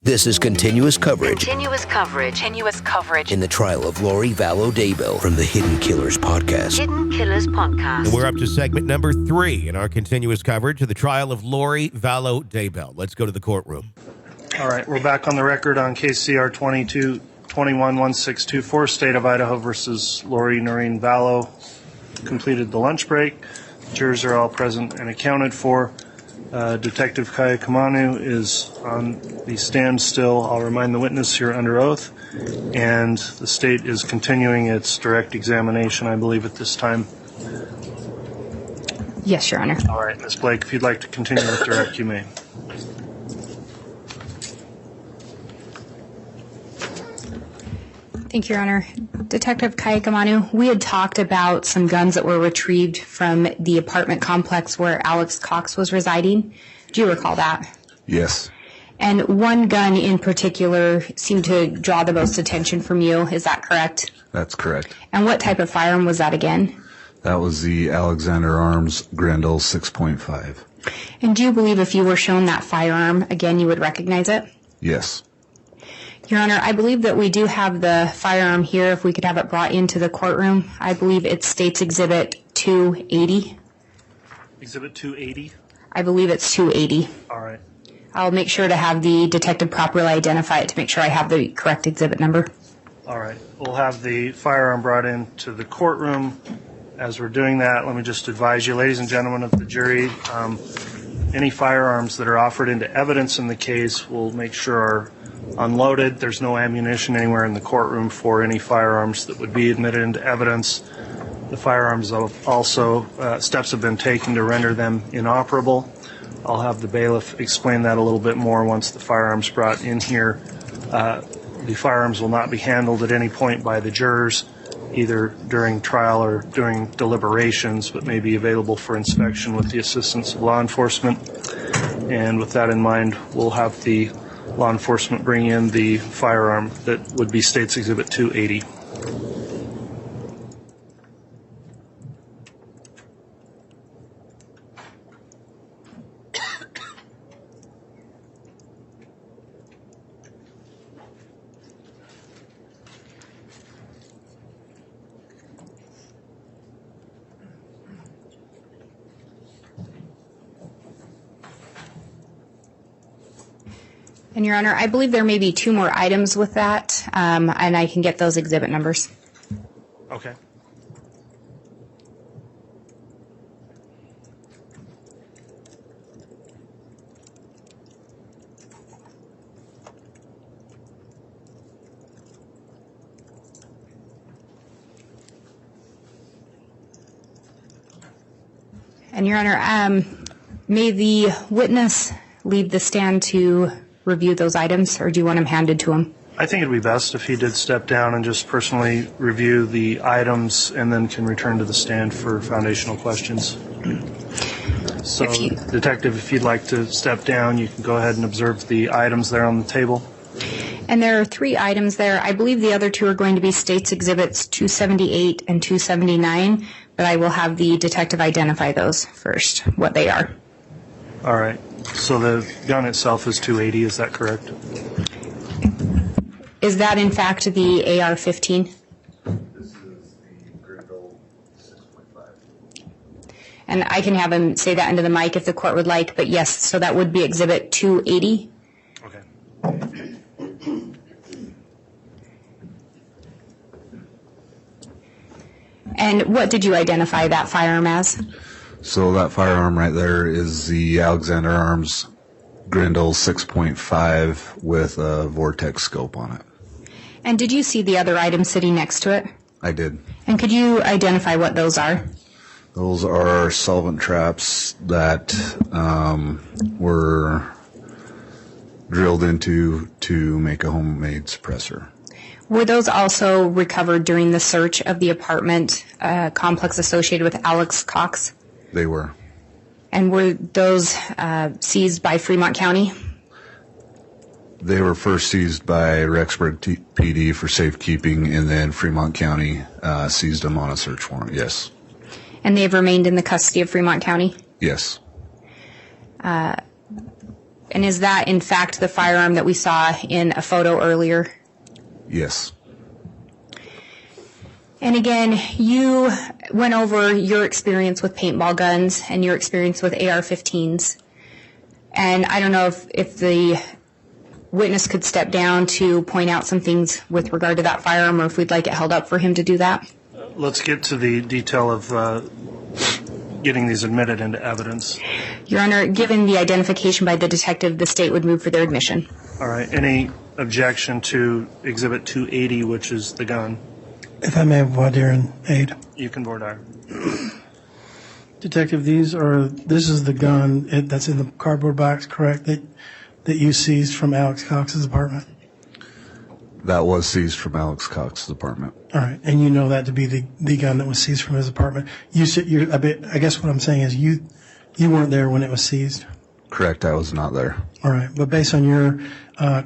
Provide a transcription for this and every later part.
This is continuous coverage. Continuous coverage. In the trial of Lori Vallow Daybell from the Hidden Killers podcast. Hidden Killers podcast. And we're up to segment number 3 in our continuous coverage of the trial of Lori Vallow Daybell. Let's go to the courtroom. All right, we're back on the record on KCR 22-21-1624, State of Idaho versus Lori Noreen Vallow. Completed the lunch break. Jurors are all present and accounted for. Detective Kaya Kamanu is on the stand still. I'll remind the witness you're under oath. And the state is continuing its direct examination, I believe, at this time. Yes, Your Honor. All right, Ms. Blake, if you'd like to continue with direct, you may. Thank you, Your Honor. Detective Kaya Kamanu, we had talked about some guns that were retrieved from the apartment complex where Alex Cox was residing. Do you recall that? Yes. And one gun in particular seemed to draw the most attention from you. Is that correct? That's correct. And what type of firearm was that again? That was the Alexander Arms Grendel 6.5. And do you believe if you were shown that firearm again, you would recognize it? Yes. Your Honor, I believe that we do have the firearm here. If we could have it brought into the courtroom. I believe it's State's Exhibit 280. Exhibit 280? I believe it's 280. All right. I'll make sure to have the detective properly identify it to make sure I have the correct exhibit number. All right. We'll have the firearm brought into the courtroom. As we're doing that, let me just advise you, ladies and gentlemen of the jury, any firearms that are offered into evidence in the case we'll make sure are unloaded. There's no ammunition anywhere in the courtroom for any firearms that would be admitted into evidence. The firearms also, steps have been taken to render them inoperable. I'll have the bailiff explain that a little bit more once the firearms brought in here. The firearms will not be handled at any point by the jurors, either during trial or during deliberations, but may be available for inspection with the assistance of law enforcement. And with that in mind, we'll have the law enforcement bring in the firearm that would be State's Exhibit 280. And Your Honor, I believe there may be 2 more items with that, and I can get those exhibit numbers. Okay. And Your Honor, may the witness leave the stand to review those items, or do you want them handed to him? I think it'd be best if he did step down and just personally review the items and then can return to the stand for foundational questions. So, Detective, if you'd like to step down, you can go ahead and observe the items there on the table. And there are 3 items there. I believe the other 2 are going to be State's Exhibits 278 and 279, but I will have the detective identify those first, what they are. All right. So the gun itself is 280, is that correct? Is that in fact the AR-15? This is the Grendel 6.5. And I can have him say that into the mic if the court would like, but yes, so that would be Exhibit 280. Okay. And what did you identify that firearm as? So that firearm right there is the Alexander Arms Grendel 6.5 with a vortex scope on it. And did you see the other item sitting next to it? I did. And could you identify what those are? Those are solvent traps that were drilled into to make a homemade suppressor. Were those also recovered during the search of the apartment complex associated with Alex Cox? They were. And were those seized by Fremont County? They were first seized by Rexburg PD for safekeeping, and then Fremont County seized them on a search warrant, yes. And they've remained in the custody of Fremont County? Yes. And is that, in fact, the firearm that we saw in a photo earlier? Yes. And again, you went over your experience with paintball guns and your experience with AR-15s. And I don't know if the witness could step down to point out some things with regard to that firearm, or if we'd like it held up for him to do that. Let's get to the detail of getting these admitted into evidence. Your Honor, given the identification by the detective, the state would move for their admission. All right. Any objection to Exhibit 280, which is the gun? If I may voir dire and aid. You can voir dire. Detective, this is the gun that's in the cardboard box, correct, that you seized from Alex Cox's apartment? That was seized from Alex Cox's apartment. All right, and you know that to be the gun that was seized from his apartment. I guess what I'm saying is you weren't there when it was seized? Correct, I was not there. All right, but based on your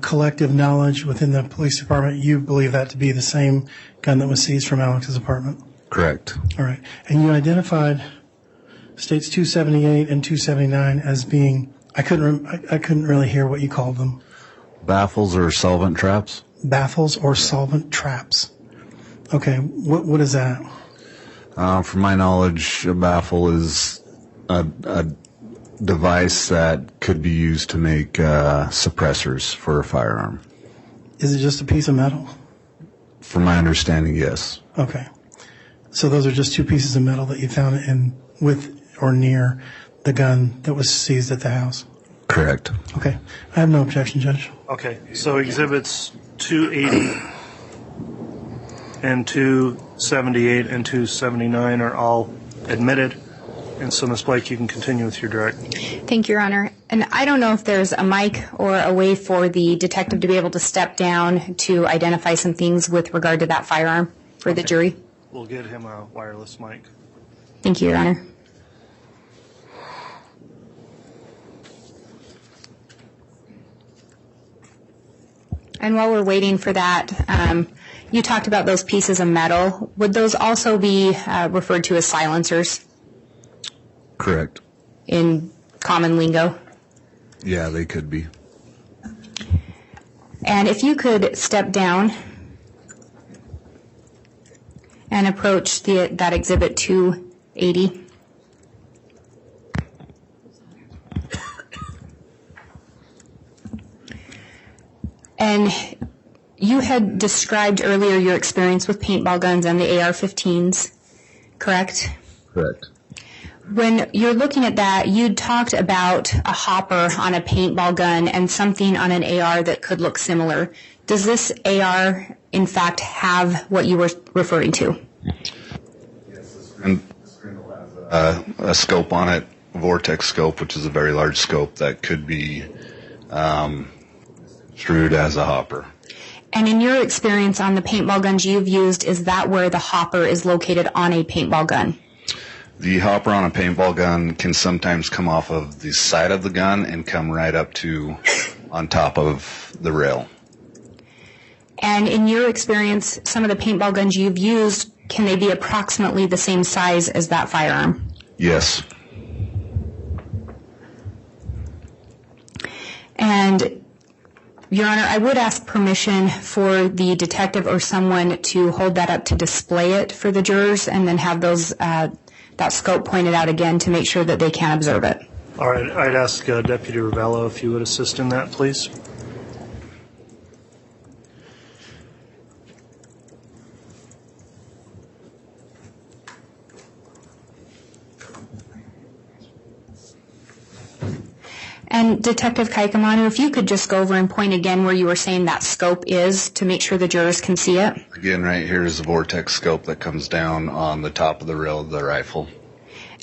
collective knowledge within the police department, you believe that to be the same gun that was seized from Alex's apartment? Correct. All right, and you identified states 278 and 279 as being, I couldn't really hear what you called them. Baffles or solvent traps? Baffles or solvent traps. Okay, what is that? From my knowledge, a baffle is a device that could be used to make suppressors for a firearm. Is it just a piece of metal? From my understanding, yes. Okay. So those are just two pieces of metal that you found with or near the gun that was seized at the house? Correct. Okay. I have no objection, Judge. Okay. So Exhibits 280 and 278 and 279 are all admitted. And so, Ms. Blake, you can continue with your direct. Thank you, Your Honor. And I don't know if there's a mic or a way for the detective to be able to step down to identify some things with regard to that firearm for the jury. We'll get him a wireless mic. Thank you, Your Honor. And while we're waiting for that, you talked about those pieces of metal. Would those also be referred to as silencers? Correct. In common lingo? Yeah, they could be. And if you could step down and approach that Exhibit 280. And you had described earlier your experience with paintball guns and the AR-15s, correct? Correct. When you're looking at that, you talked about a hopper on a paintball gun and something on an AR that could look similar. Does this AR, in fact, have what you were referring to? Yes, this Grindle has a scope on it, a vortex scope, which is a very large scope that could be construed as a hopper. And in your experience on the paintball guns you've used, is that where the hopper is located on a paintball gun? The hopper on a paintball gun can sometimes come off of the side of the gun and come right up to on top of the rail. And in your experience, some of the paintball guns you've used, can they be approximately the same size as that firearm? Yes. And, Your Honor, I would ask permission for the detective or someone to hold that up to display it for the jurors and then have those that scope pointed out again to make sure that they can observe it. All right. I'd ask Deputy Vallow if you would assist in that, please. And Detective Kaikamanu, if you could just go over and point again where you were saying that scope is to make sure the jurors can see it. Again, right here is the vortex scope that comes down on the top of the rail of the rifle.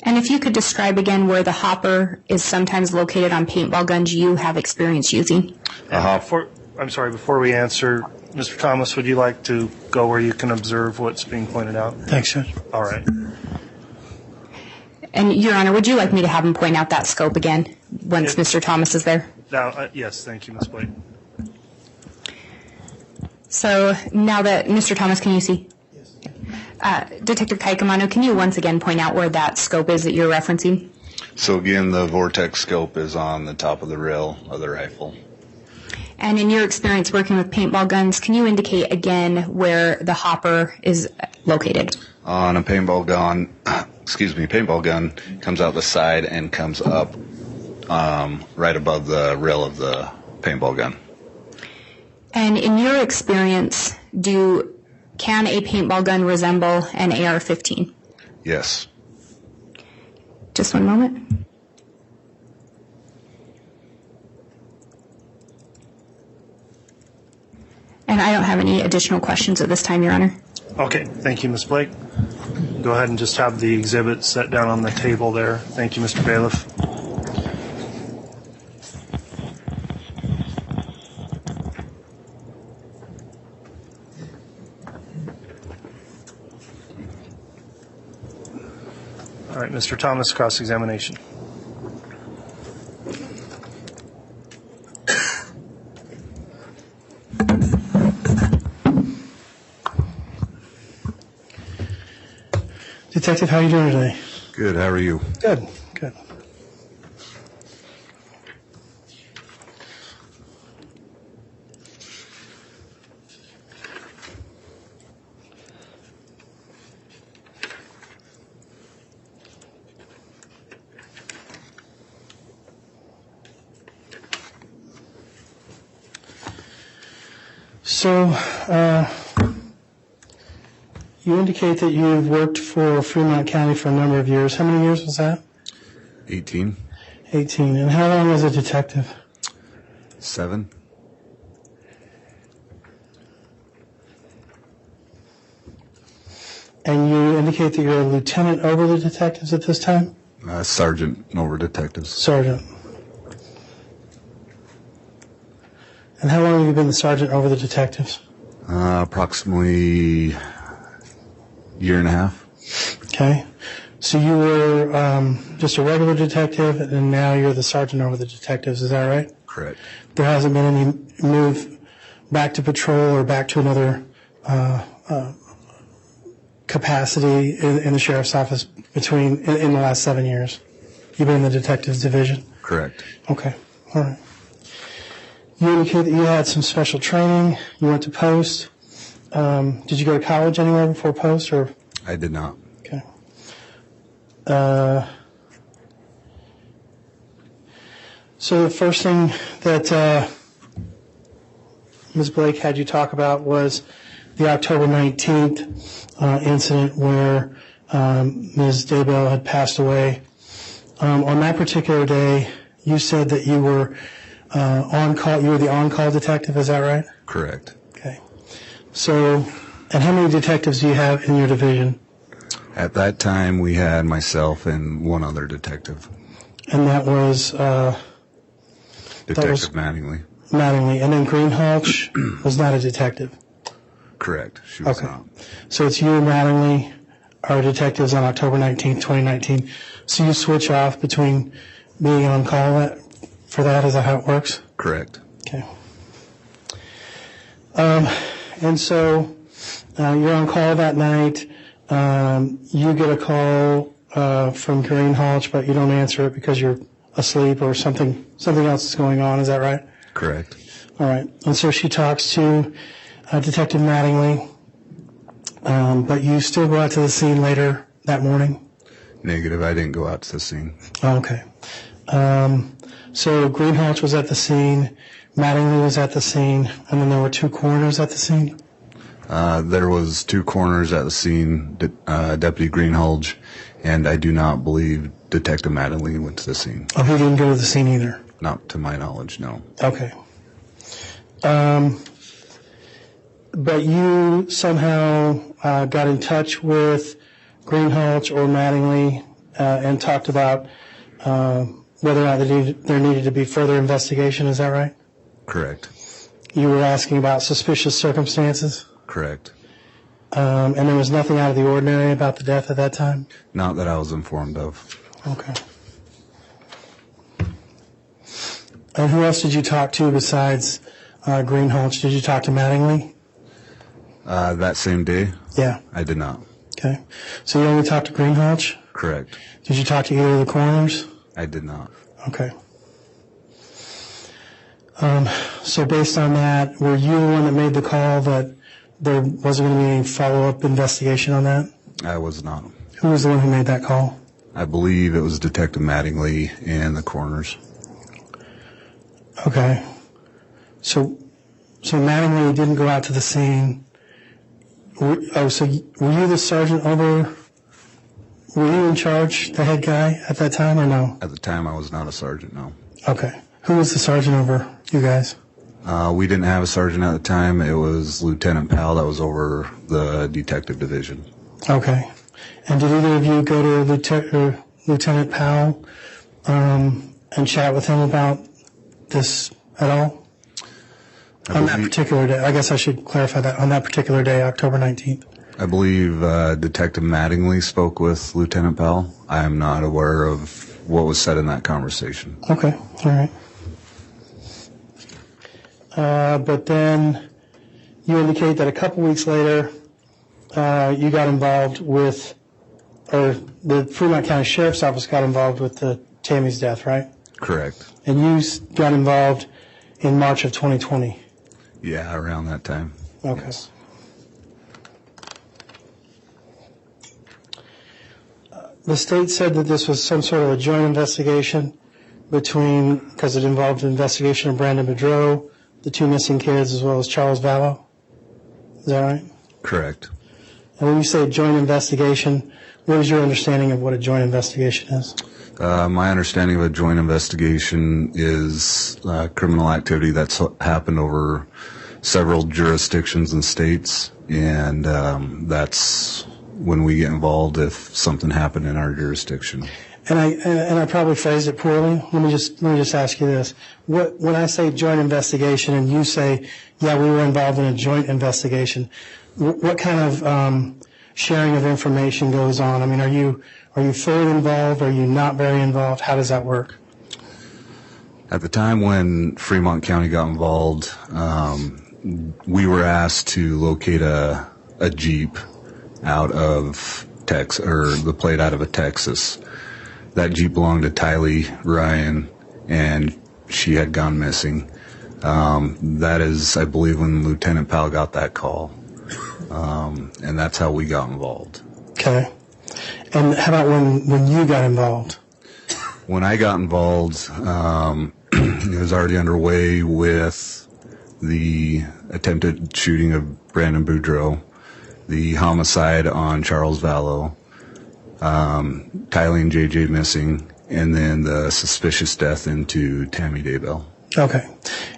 And if you could describe again where the hopper is sometimes located on paintball guns you have experience using. Before we answer, Mr. Thomas, would you like to go where you can observe what's being pointed out? Thanks, Judge. All right. And, Your Honor, would you like me to have him point out that scope again once Mr. Thomas is there? Now, yes, thank you, Ms. Blake. So now that Mr. Thomas, can you see? Yes. Detective Kaikamanu, can you once again point out where that scope is that you're referencing? So again, the vortex scope is on the top of the rail of the rifle. And in your experience working with paintball guns, can you indicate again where the hopper is located? On a paintball gun, paintball gun comes out the side and comes up right above the rail of the paintball gun. And in your experience, can a paintball gun resemble an AR-15? Yes. Just one moment. And I don't have any additional questions at this time, Your Honor. Okay, thank you, Ms. Blake. Go ahead and just have the exhibit set down on the table there. Thank you, Mr. Bailiff. All right, Mr. Thomas, cross-examination. Detective, how are you doing today? Good. How are you? Good, good. So, you indicate that you've worked for Fremont County for a number of years. How many years was that? 18. 18. And how long as a detective? 7. And you indicate that you're a lieutenant over the detectives at this time? Sergeant over detectives. Sergeant. And how long have you been the sergeant over the detectives? Approximately year and a half. Okay. So you were just a regular detective, and now you're the sergeant over the detectives. Is that right? Correct. There hasn't been any move back to patrol or back to another capacity in the sheriff's office in the last 7 years. You've been in the detectives division? Correct. Okay. All right. You indicate that you had some special training. You went to post. Did you go to college anywhere before post, or? I did not. Okay. So the first thing that Ms. Blake had you talk about was the October 19th incident where Ms. Daybell had passed away. On that particular day, you said that you were on call. You were the on-call detective. Is that right? Correct. Okay. So, and how many detectives do you have in your division? At that time, we had myself and one other detective. And that was Detective Mattingly. Mattingly. And then Greenhalgh was not a detective. Correct. She was Okay. not. So it's you and Mattingly are detectives on October 19th, 2019. So you switch off between being on call for that? Is that how it works? Correct. Okay. And so you're on call that night. You get a call from Greenhalgh, but you don't answer it because you're asleep or something else is going on. Is that right? Correct. All right. And so she talks to Detective Mattingly, but you still go out to the scene later that morning? Negative. I didn't go out to the scene. Oh, okay. So Greenhalgh was at the scene, Mattingly was at the scene, and then there were 2 coroners at the scene? There was 2 coroners at the scene, Deputy Greenhalgh, and I do not believe Detective Mattingly went to the scene. Oh, he didn't go to the scene either? Not to my knowledge, no. Okay. But you somehow got in touch with Greenhalgh or Mattingly and talked about whether or not there needed to be further investigation, is that right? Correct. You were asking about suspicious circumstances? Correct. And there was nothing out of the ordinary about the death at that time? Not that I was informed of. Okay. And who else did you talk to besides Greenhalgh? Did you talk to Mattingly? That same day? Yeah. I did not. Okay. So you only talked to Greenhalgh? Correct. Did you talk to either of the coroners? I did not. Okay. So based on that, were you the one that made the call that there wasn't going to be any follow-up investigation on that? I was not. Who was the one who made that call? I believe it was Detective Mattingly and the coroners. Okay. So Mattingly didn't go out to the scene. So were you the sergeant over? Were you in charge, the head guy at that time, or no? At the time, I was not a sergeant, no. Okay. Who was the sergeant over you guys? We didn't have a sergeant at the time. It was Lieutenant Powell that was over the detective division. Okay. And did either of you go to Lieutenant Powell and chat with him about this at all? On that particular day, I guess I should clarify that. On that particular day, October 19th. I believe Detective Mattingly spoke with Lieutenant Powell. I am not aware of what was said in that conversation. Okay, all right. But then you indicate that a couple weeks later, you got involved with, or the Fremont County Sheriff's Office got involved with Tammy's death, right? Correct. And you got involved in March of 2020. Yeah, around that time. Okay. Yes. The state said that this was some sort of a joint investigation because it involved an investigation of Brandon Murdaugh, the two missing kids, as well as Charles Vallow. Is that right? Correct. And when you say joint investigation, what is your understanding of what a joint investigation is? My understanding of a joint investigation is criminal activity that's happened over several jurisdictions and states, and that's when we get involved if something happened in our jurisdiction. And I probably phrased it poorly. Let me just ask you this: when I say joint investigation, and you say, yeah, we were involved in a joint investigation, what kind of sharing of information goes on? I mean, are you fully involved? Are you not very involved? How does that work? At the time when Fremont County got involved, we were asked to locate a Jeep out of Texas, or the plate out of Texas. That Jeep belonged to Tylee, Bryan, and she had gone missing. That is, I believe, when Lieutenant Powell got that call. And that's how we got involved. Okay. And how about when you got involved? When I got involved, it was already underway with the attempted shooting of Brandon Murdaugh, the homicide on Charles Vallow, Tylee and JJ missing, and then the suspicious death into Tammy Daybell. Okay.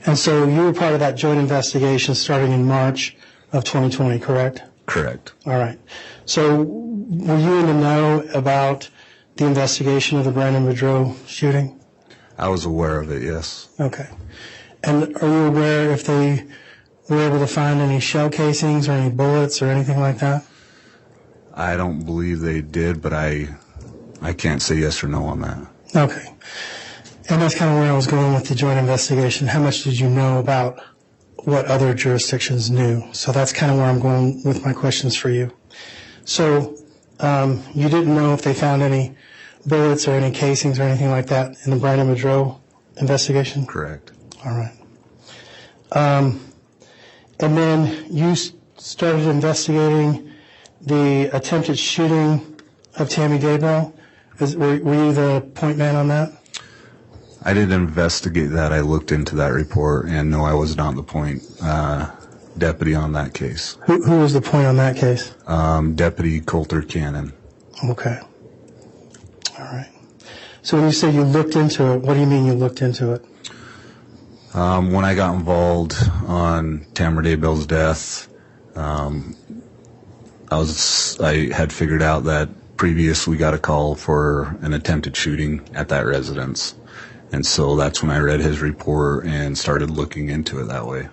And so you were part of that joint investigation starting in March of 2020, correct? Correct. All right. So were you in the know about the investigation of the Brandon Murdaugh shooting? I was aware of it, yes. Okay. And are you aware if they were able to find any shell casings or any bullets or anything like that? I don't believe they did, but I can't say yes or no on that. Okay. And that's kind of where I was going with the joint investigation. How much did you know about what other jurisdictions knew? So that's kind of where I'm going with my questions for you. So you didn't know if they found any bullets or any casings or anything like that in the Brandon Murdaugh investigation? Correct. All right. And then you started investigating the attempted shooting of Tammy Daybell. Were you the point man on that? I didn't investigate that. I looked into that report, and no, I was not the point deputy on that case. Who was the point on that case? Deputy Coulter Cannon. Okay. All right. So when you say you looked into it, what do you mean you looked into it? When I got involved on Tammy Daybell's death, I had figured out that previous we got a call for an attempted shooting at that residence. And so that's when I read his report and started looking into it that way.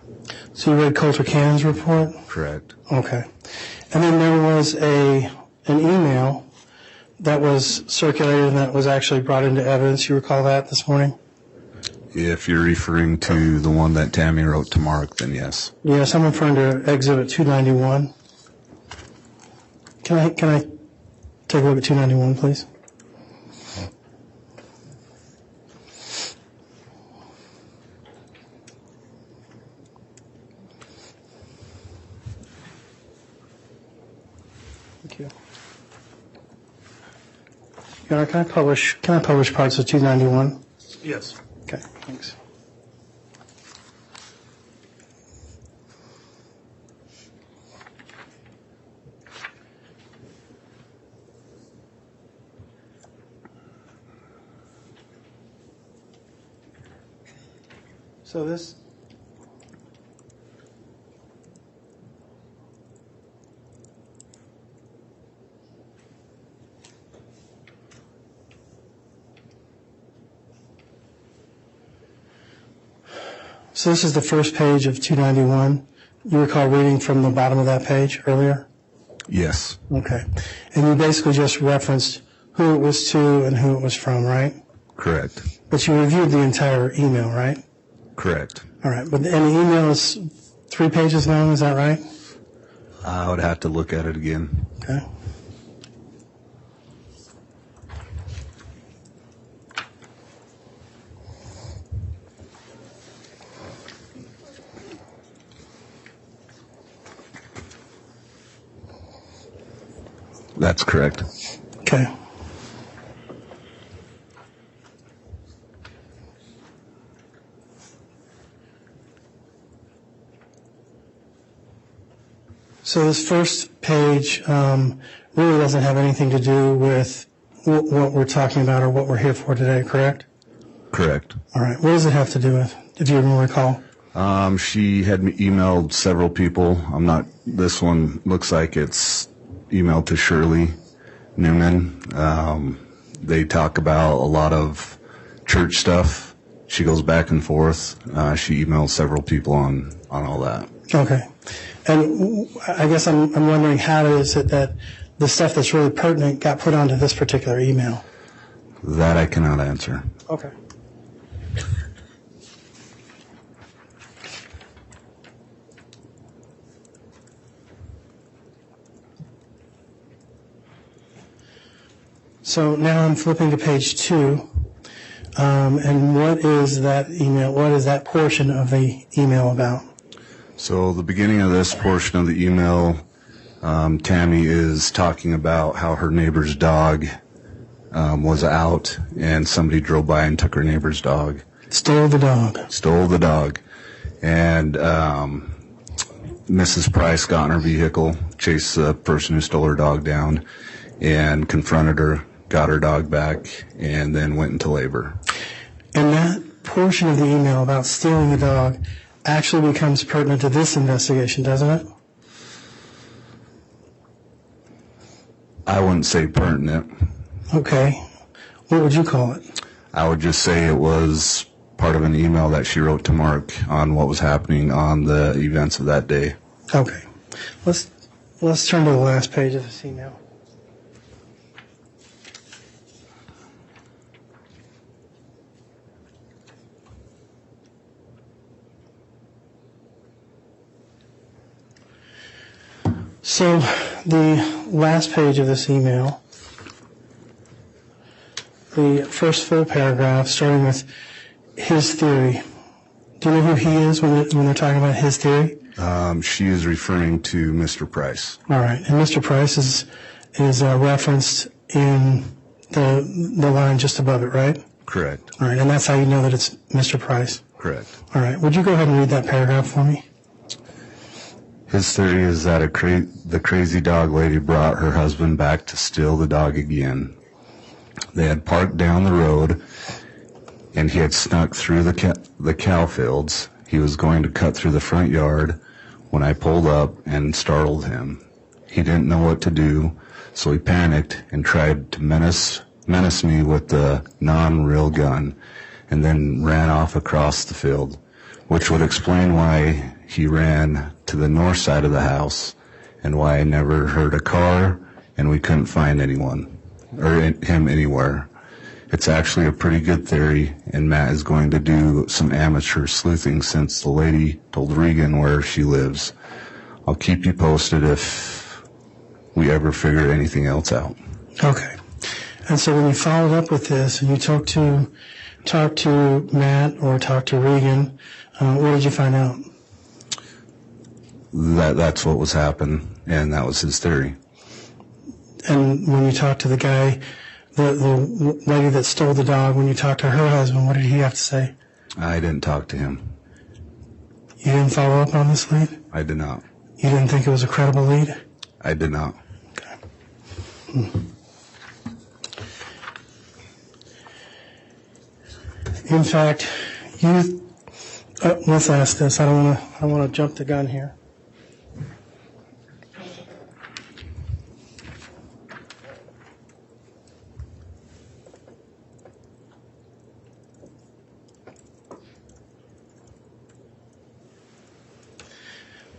So you read Coulter Cannon's report? Correct. Okay. And then there was an email that was circulated and that was actually brought into evidence. You recall that this morning? If you're referring to the one that Tammy wrote to Mark, then yes. Yes, I'm referring to Exhibit 291. Can I take a look at 291, please? Thank you. Your Honor, can I publish parts of 291? Yes. Okay, thanks. So this. So this is the first page of 291. You recall reading from the bottom of that page earlier? Yes. Okay. And you basically just referenced who it was to and who it was from, right? Correct. But you reviewed the entire email, right? Correct. All right. But the email is 3 pages long, is that right? I would have to look at it again. Okay. That's correct. Okay. So this first page really doesn't have anything to do with what we're talking about or what we're here for today, correct? Correct. All right. What does it have to do with, if you even recall? She had emailed several people. This one looks like it's emailed to Shirley Newman. They talk about a lot of church stuff. She goes back and forth. She emailed several people on all that. Okay. And I guess I'm wondering, how is it that the stuff that's really pertinent got put onto this particular email? That I cannot answer. Okay. So now I'm flipping to page 2, and what is that email? What is that portion of the email about? So the beginning of this portion of the email, Tammy is talking about how her neighbor's dog was out, and somebody drove by and took her neighbor's dog. Stole the dog. Stole the dog. And Mrs. Price got in her vehicle, chased the person who stole her dog down, and confronted her, got her dog back, and then went into labor. And that portion of the email about stealing the dog actually becomes pertinent to this investigation, doesn't it? I wouldn't say pertinent. Okay. What would you call it? I would just say it was part of an email that she wrote to Mark on what was happening on the events of that day. Okay. Let's turn to the last page of this email. So the last page of this email, the first full paragraph, starting with his theory. Do you know who he is when they're talking about his theory? She is referring to Mr. Price. All right, and Mr. Price is referenced in the line just above it, right? Correct. All right, and that's how you know that it's Mr. Price. Correct. All right, would you go ahead and read that paragraph for me? His theory is that the crazy dog lady brought her husband back to steal the dog again. They had parked down the road, and he had snuck through the cow fields. He was going to cut through the front yard when I pulled up and startled him. He didn't know what to do, so he panicked and tried to menace me with the non-real gun, and then ran off across the field, which would explain why he ran to the north side of the house and why I never heard a car and we couldn't find anyone or him anywhere. It's actually a pretty good theory, and Matt is going to do some amateur sleuthing since the lady told Regan where she lives. I'll keep you posted if we ever figure anything else out. Okay. And so when you followed up with this and you talked to Matt or talked to Regan, what did you find out? That's what was happening, and that was his theory. And when you talked to the guy, the lady that stole the dog, when you talked to her husband, what did he have to say? I didn't talk to him. You didn't follow up on this lead? I did not. You didn't think it was a credible lead? I did not. Okay. In fact, let's ask this. I don't want to jump the gun here.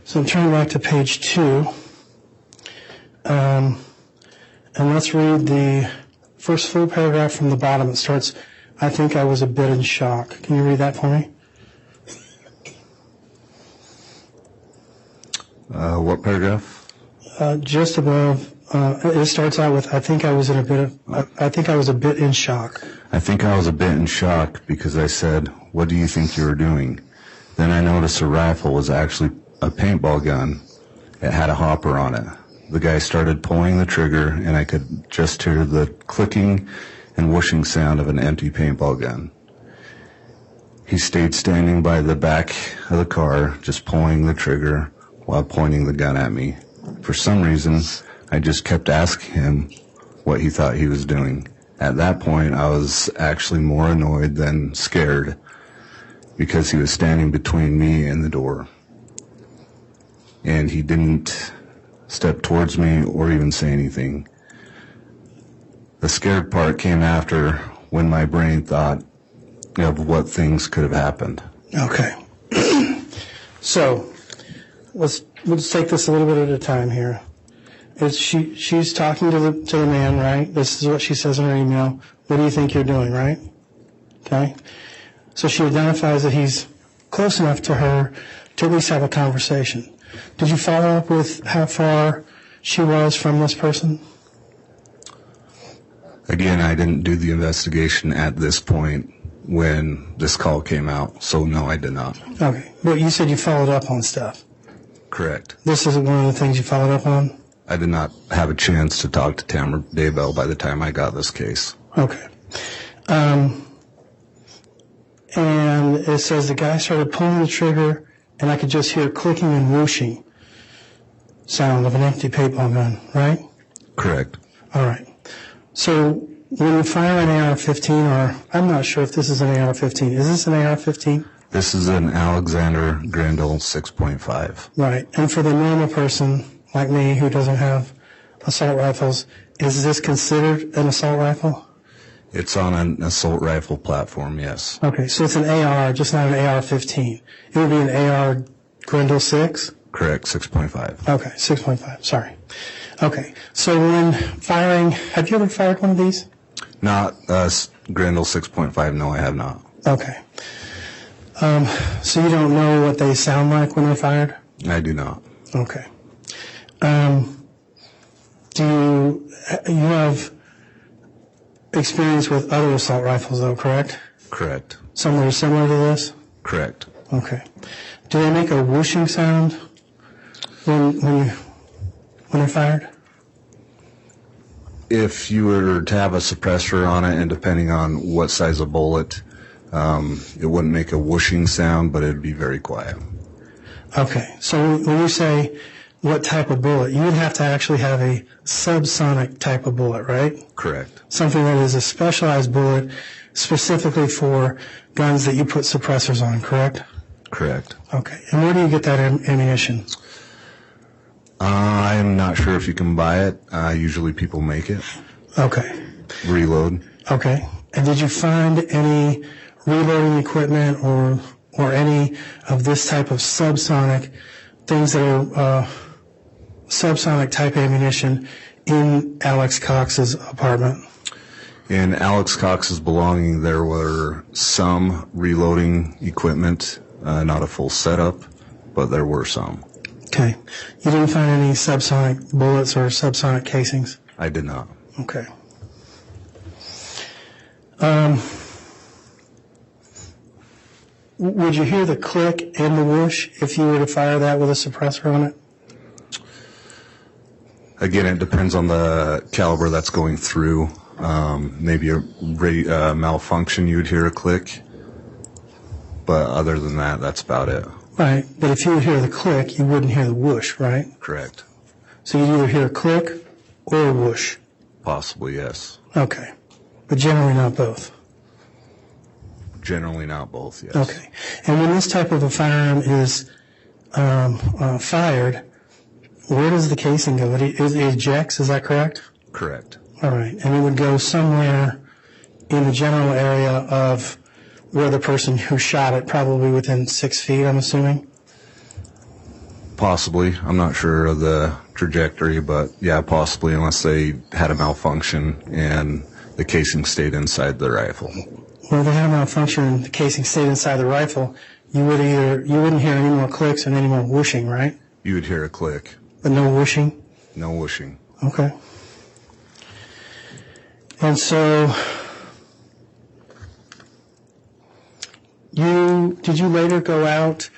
So I'm turning back to page 2, and let's read the first full paragraph from the bottom. It starts, "I think I was a bit in shock." Can you read that for me? What paragraph? Just above. It starts out with, "I think I was a bit in shock." I think I was a bit in shock because I said, "What do you think you were doing?" Then I noticed the rifle was actually a paintball gun. It had a hopper on it. The guy started pulling the trigger, and I could just hear the clicking and whooshing sound of an empty paintball gun. He stayed standing by the back of the car, just pulling the trigger while pointing the gun at me. For some reason, I just kept asking him what he thought he was doing. At that point, I was actually more annoyed than scared because he was standing between me and the door. And he didn't step towards me or even say anything. The scared part came after, when my brain thought of what things could have happened. Okay. So, let's take this a little bit at a time here. She's talking to the man, right? This is what she says in her email. "What do you think you're doing?" Right? Okay. So she identifies that he's close enough to her to at least have a conversation. Did you follow up with how far she was from this person? Again, I didn't do the investigation at this point when this call came out, so no, I did not. Okay. But you said you followed up on stuff. Correct. This isn't one of the things you followed up on? I did not have a chance to talk to Tamara Daybell by the time I got this case. Okay. And it says the guy started pulling the trigger, and I could just hear clicking and whooshing sound of an empty paintball gun, right? Correct. All right. So when you fire an AR-15, or I'm not sure if this is an AR-15. Is this an AR-15? This is an Alexander Grendel 6.5. Right. And for the normal person like me who doesn't have assault rifles, is this considered an assault rifle? It's on an assault rifle platform, yes. Okay, so it's an AR, just not an AR-15. It would be an AR Grendel 6? Correct, 6.5. Okay, 6.5, sorry. Okay, so when firing, have you ever fired one of these? Not Grendel 6.5, no, I have not. Okay. So you don't know what they sound like when they're fired? I do not. Okay. Do you have experience with other assault rifles, though, correct? Correct. Some that are similar to this? Correct. Okay. Do they make a whooshing sound when they're fired? If you were to have a suppressor on it, and depending on what size of bullet, it wouldn't make a whooshing sound, but it'd be very quiet. Okay. So when you say what type of bullet, you would have to actually have a subsonic type of bullet, right? Correct. Something that is a specialized bullet specifically for guns that you put suppressors on, correct? Correct. Okay. And where do you get that ammunition? I'm not sure if you can buy it. Usually people make it. Okay. Reload. Okay. And did you find any reloading equipment or any of this type of subsonic things that are subsonic type ammunition in Alex Cox's apartment? In Alex Cox's belonging, there were some reloading equipment, not a full setup, but there were some. Okay. You didn't find any subsonic bullets or subsonic casings? I did not. Okay. Would you hear the click and the whoosh if you were to fire that with a suppressor on it? Again, it depends on the caliber that's going through. Maybe a malfunction, you would hear a click. But other than that, that's about it. Right, but if you would hear the click, you wouldn't hear the whoosh, right? Correct. So you'd either hear a click or a whoosh. Possibly, yes. Okay, but generally not both. Generally not both, yes. Okay, and when this type of a firearm is fired, where does the casing go? It ejects, is that correct? Correct. All right, and it would go somewhere in the general area of where the person who shot it, probably within 6 feet, I'm assuming? Possibly. I'm not sure of the trajectory, but yeah, possibly, unless they had a malfunction and the casing stayed inside the rifle. Well, if they had a malfunction and the casing stayed inside the rifle, you wouldn't hear any more clicks and any more whooshing, right? You would hear a click. But no whooshing? No whooshing. Okay. And so, did you later go out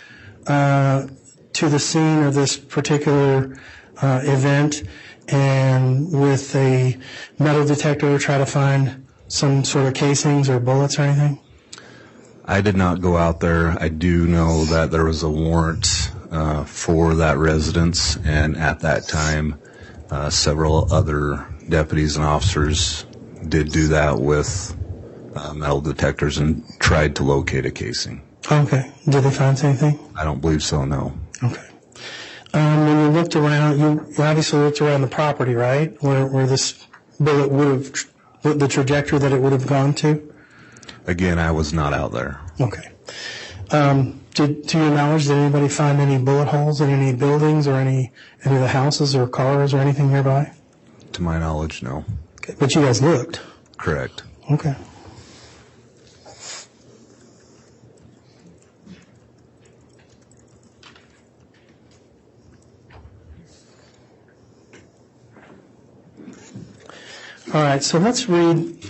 to the scene of this particular event and with a metal detector try to find some sort of casings or bullets or anything? I did not go out there. I do know that there was a warrant for that residence, and at that time, several other deputies and officers did do that with metal detectors and tried to locate a casing. Okay. Did they find anything? I don't believe so, no. Okay. When you looked around, you obviously looked around the property, right? Where this bullet would have, the trajectory that it would have gone to? Again, I was not out there. Okay. To your knowledge, did anybody find any bullet holes in any buildings or any of the houses or cars or anything nearby? To my knowledge, no. Okay. But you guys looked? Correct. Okay. All right, so let's read,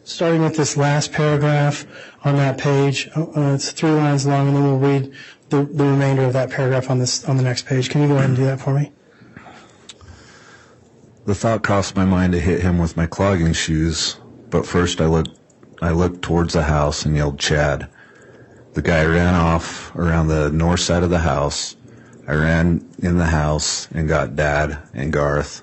starting with this last paragraph on that page. It's 3 lines long, and then we'll read the remainder of that paragraph on the next page. Can you go ahead and do that for me? The thought crossed my mind to hit him with my clogging shoes, but first I looked towards the house and yelled, "Chad." The guy ran off around the north side of the house. I ran in the house and got Dad and Garth.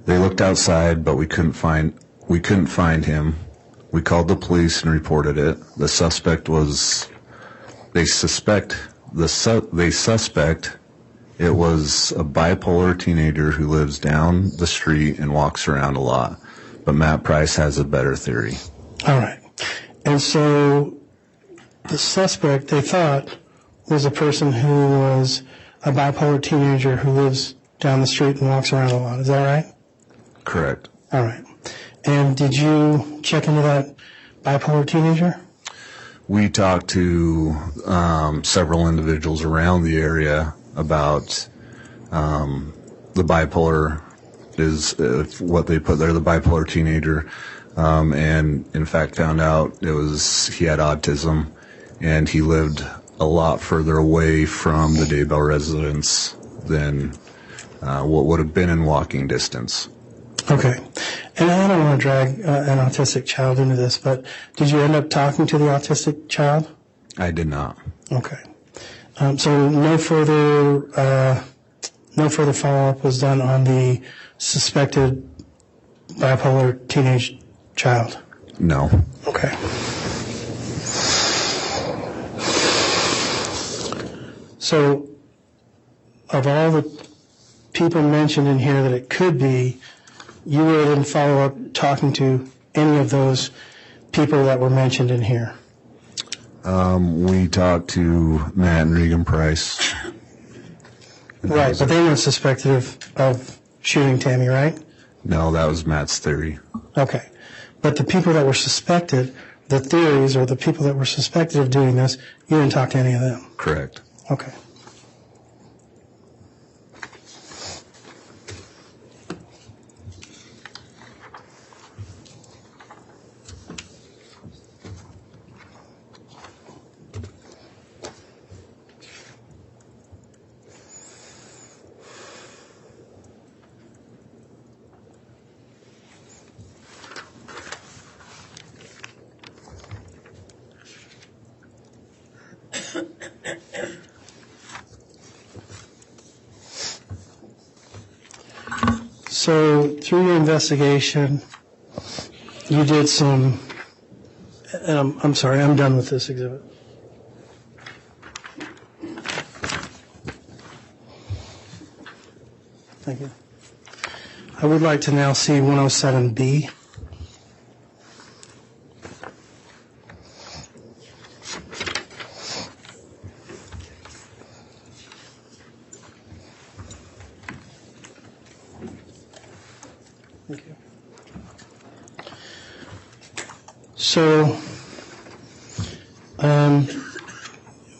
They looked outside, but we couldn't find him. We called the police and reported it. They suspect it was a bipolar teenager who lives down the street and walks around a lot. But Matt Price has a better theory. All right. And so the suspect, they thought, was a person who was a bipolar teenager who lives down the street and walks around a lot. Is that right? Correct. All right. And did you check into that bipolar teenager? We talked to several individuals around the area about the bipolar is what they put there, the bipolar teenager, and in fact found out he had autism, and he lived a lot further away from the Daybell residence than what would have been in walking distance. Okay. And I don't want to drag an autistic child into this, but did you end up talking to the autistic child? I did not. Okay. So no further follow-up was done on the suspected bipolar teenage child? No. Okay. So of all the people mentioned in here that it could be, you really didn't follow up talking to any of those people that were mentioned in here? We talked to Matt and Regan Price. Right, but they weren't suspected of shooting Tammy, right? No, that was Matt's theory. Okay. But the people that were suspected, the theories or the people that were suspected of doing this, you didn't talk to any of them? Correct. Okay. So through your investigation, you did some, I'm sorry, I'm done with this exhibit. Thank you. I would like to now see 107B. Thank you. So,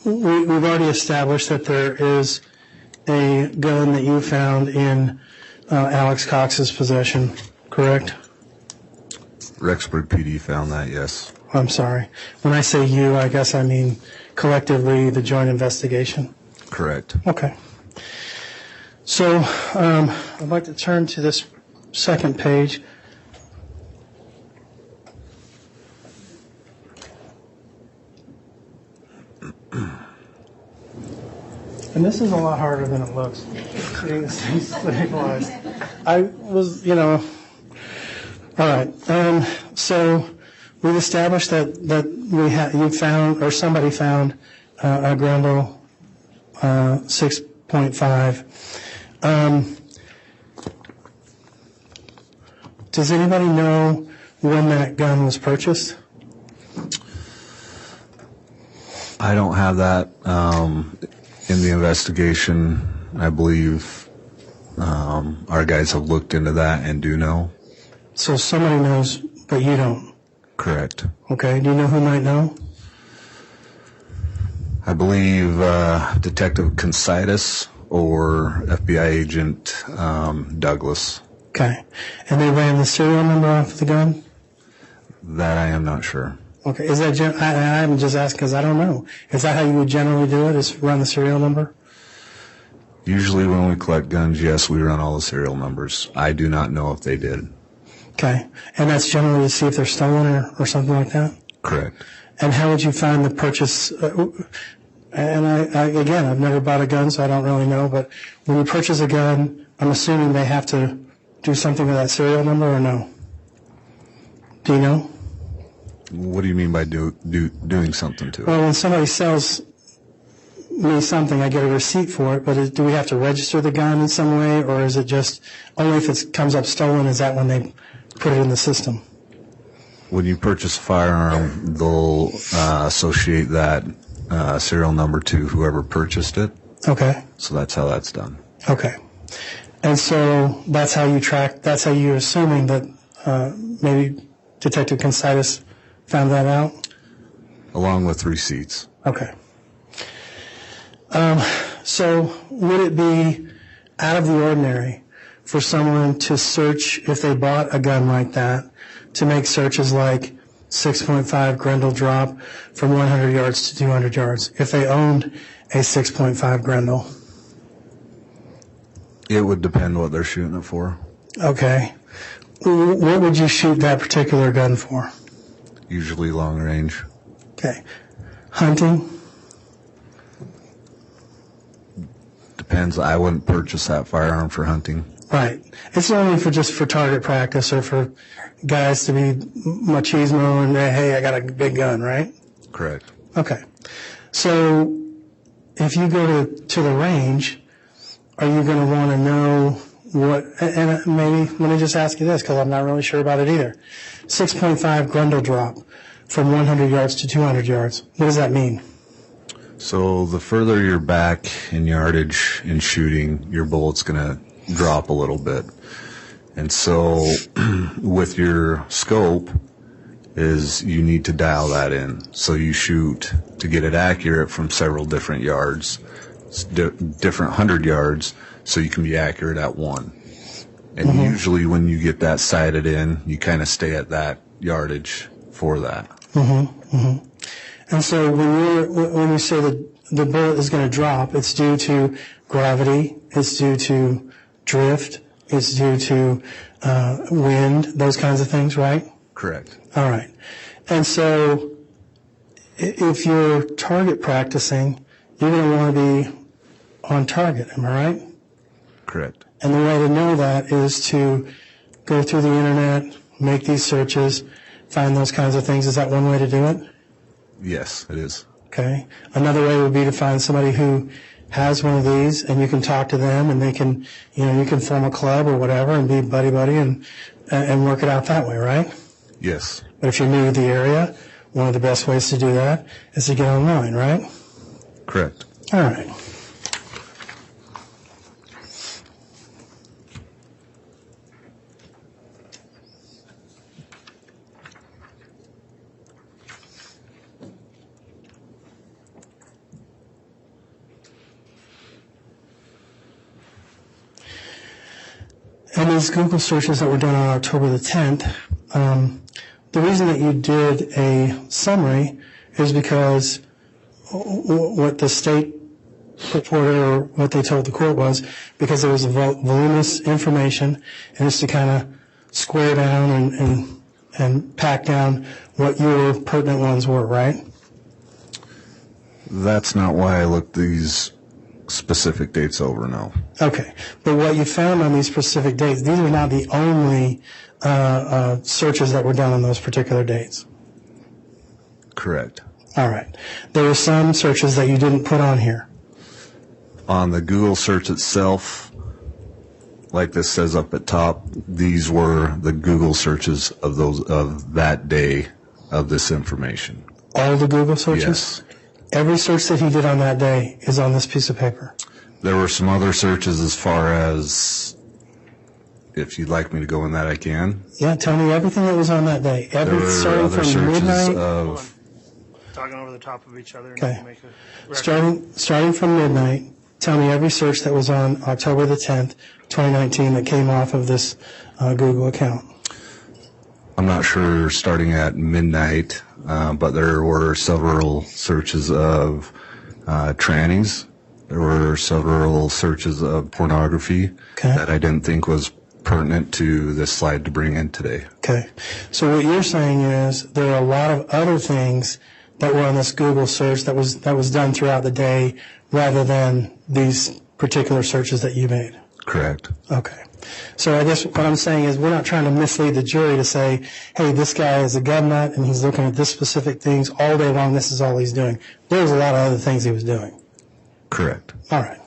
we've already established that there is a gun that you found in Alex Cox's possession, correct? Rexburg PD found that, yes. I'm sorry. When I say you, I guess I mean collectively the joint investigation. Correct. Okay. So I'd like to turn to this second page. And this is a lot harder than it looks. Getting this thing stabilized. I was, all right. So we've established that you found, or somebody found, a Grendel 6.5. Does anybody know when that gun was purchased? I don't have that in the investigation. I believe our guys have looked into that and do know. So somebody knows, but you don't? Correct. Okay. Do you know who might know? I believe Detective Consitus or FBI Agent Douglas. Okay. And they ran the serial number off of the gun? That I am not sure. Okay. Is that I'm just asking because I don't know. Is that how you would generally do it, is run the serial number? Usually when we collect guns, yes, we run all the serial numbers. I do not know if they did. Okay. And that's generally to see if they're stolen or something like that? Correct. And how would you find the purchase? And again, I've never bought a gun, so I don't really know. But when you purchase a gun, I'm assuming they have to do something with that serial number, or no? Do you know? What do you mean by doing something to it? Well, when somebody sells me something, I get a receipt for it. But do we have to register the gun in some way, or is it just only if it comes up stolen? Is that when they put it in the system? When you purchase a firearm, they'll associate that serial number to whoever purchased it. Okay. So that's how that's done. Okay. And so that's how you track, that's how you're assuming that maybe Detective Consitus found that out? Along with receipts. Okay. So would it be out of the ordinary for someone to search, if they bought a gun like that, to make searches like 6.5 Grendel drop from 100 yards to 200 yards, if they owned a 6.5 Grendel? It would depend what they're shooting it for. Okay. What would you shoot that particular gun for? Usually long range. Okay. Hunting? Depends. I wouldn't purchase that firearm for hunting. Right. It's only just for target practice or for guys to be machismo and, hey, I got a big gun, right? Correct. Okay. So if you go to the range, are you going to want to know what, and maybe, let me just ask you this because I'm not really sure about it either. 6.5 Grendel drop from 100 yards to 200 yards. What does that mean? So the further you're back in yardage in shooting, your bullet's going to drop a little bit. And so with your scope is you need to dial that in. So you shoot to get it accurate from several different yards, different 100 yards, so you can be accurate at one. And usually when you get that sighted in, you kind of stay at that yardage for that. And so when you say that the bullet is going to drop, it's due to gravity, it's due to drift, it's due to wind, those kinds of things, right? Correct. All right. And so if you're target practicing, you're going to want to be on target, am I right? Correct. And the way to know that is to go through the internet, make these searches, find those kinds of things. Is that one way to do it? Yes, it is. Okay. Another way would be to find somebody who has one of these, and you can talk to them, and they can, you can form a club or whatever and be buddy-buddy and work it out that way, right? Yes. But if you're new to the area, one of the best ways to do that is to get online, right? Correct. All right. And these Google searches that were done on October the 10th, the reason that you did a summary is because what the state reported or what they told the court was because there was voluminous information, and it's to kind of square down and pack down what your pertinent ones were, right? That's not why I looked these specific dates over, no. Okay, but what you found on these specific dates, these are not the only searches that were done on those particular dates. Correct. All right. There were some searches that you didn't put on here. On the Google search itself, like this says up at top, these were the Google searches of that day of this information. All the Google searches? Yes. Every search that he did on that day is on this piece of paper. There were some other searches as far as, if you'd like me to go in that, I can. Yeah, tell me everything that was on that day. There were other searches of... Talking over the top of each other. And Okay. make a record. Starting from midnight, tell me every search that was on October the 10th, 2019 that came off of this Google account. I'm not sure starting at midnight, but there were several searches of trannies. There were several searches of pornography that I didn't think was pertinent to this slide to bring in today. Okay. So what you're saying is there are a lot of other things that were on this Google search that was done throughout the day rather than these particular searches that you made. Correct. Okay. So I guess what I'm saying is we're not trying to mislead the jury to say, hey, this guy is a gun nut and he's looking at this specific things all day long. This is all he's doing. There's a lot of other things he was doing. Correct. All right.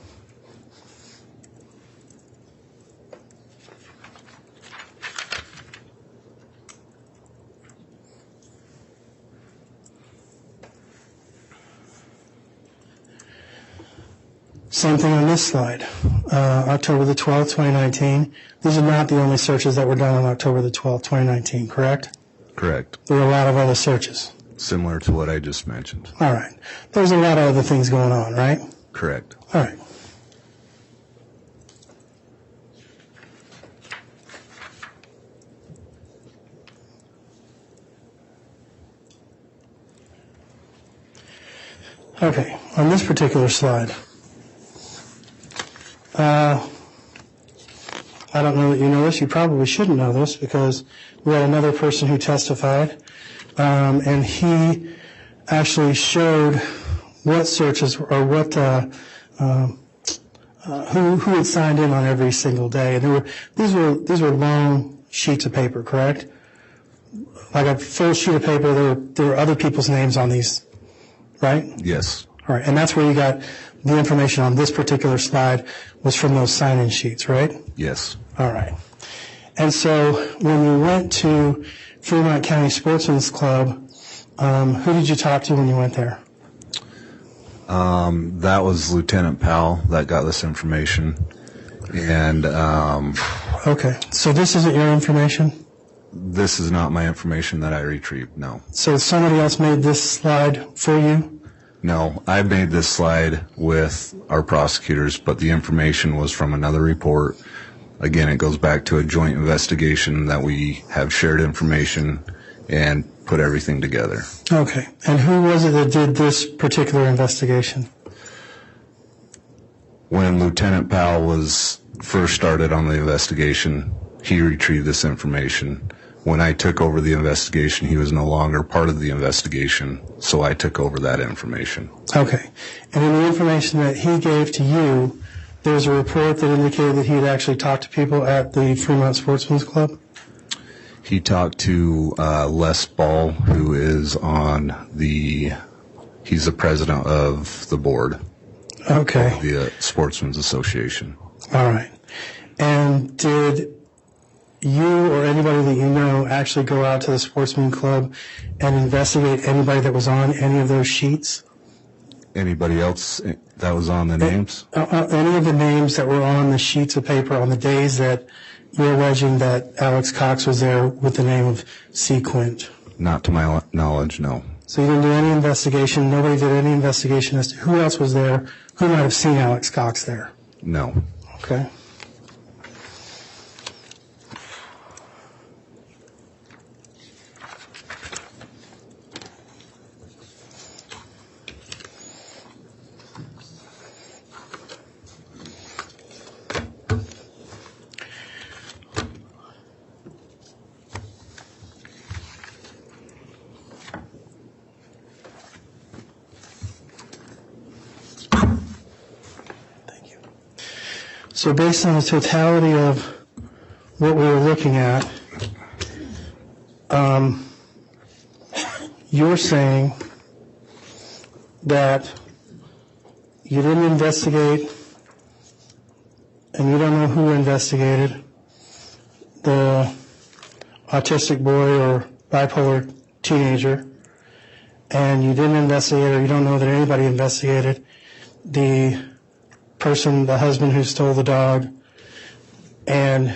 Same thing on this slide. October the 12th, 2019. These are not the only searches that were done on October the 12th, 2019, correct? Correct. There were a lot of other searches. Similar to what I just mentioned. All right. There's a lot of other things going on, right? Correct. All right. Okay, on this particular slide, I don't know that you know this. You probably shouldn't know this because we had another person who testified, and he actually showed what searches or what who had signed in on every single day. And these were long sheets of paper, correct? Like a full sheet of paper. There were other people's names on these, right? Yes. All right, and that's where you got the information on this particular slide was from those sign-in sheets, right? Yes. All right. And so when you went to Fremont County Sportsman's Club, who did you talk to when you went there? That was Lieutenant Powell that got this information. And Okay, so this isn't your information? this is not my information that I retrieved, no. So somebody else made this slide for you? No, I made this slide with our prosecutors, but the information was from another report. Again, it goes back to a joint investigation that we have shared information and put everything together. Okay, and who was it that did this particular investigation? When Lieutenant Powell was first started on the investigation, he retrieved this information. When I took over the investigation, he was no longer part of the investigation, so I took over that information. Okay, and in the information that he gave to you, there was a report that indicated that he had actually talked to people at the Fremont Sportsman's Club? He talked to Les Ball, who is he's the president of the board. Okay. Of the Sportsman's Association. All right. And did you or anybody that you know actually go out to the Sportsman Club and investigate anybody that was on any of those sheets? Anybody else that was on the names? Any of the names that were on the sheets of paper on the days that you're alleging that Alex Cox was there with the name of Sequint? Not to my knowledge, no. So you didn't do any investigation? Nobody did any investigation as to who else was there, who might have seen Alex Cox there? No. Okay. So based on the totality of what we were looking at, you're saying that you didn't investigate and you don't know who investigated the autistic boy or bipolar teenager, and you didn't investigate, or you don't know that anybody investigated the person, the husband who stole the dog, and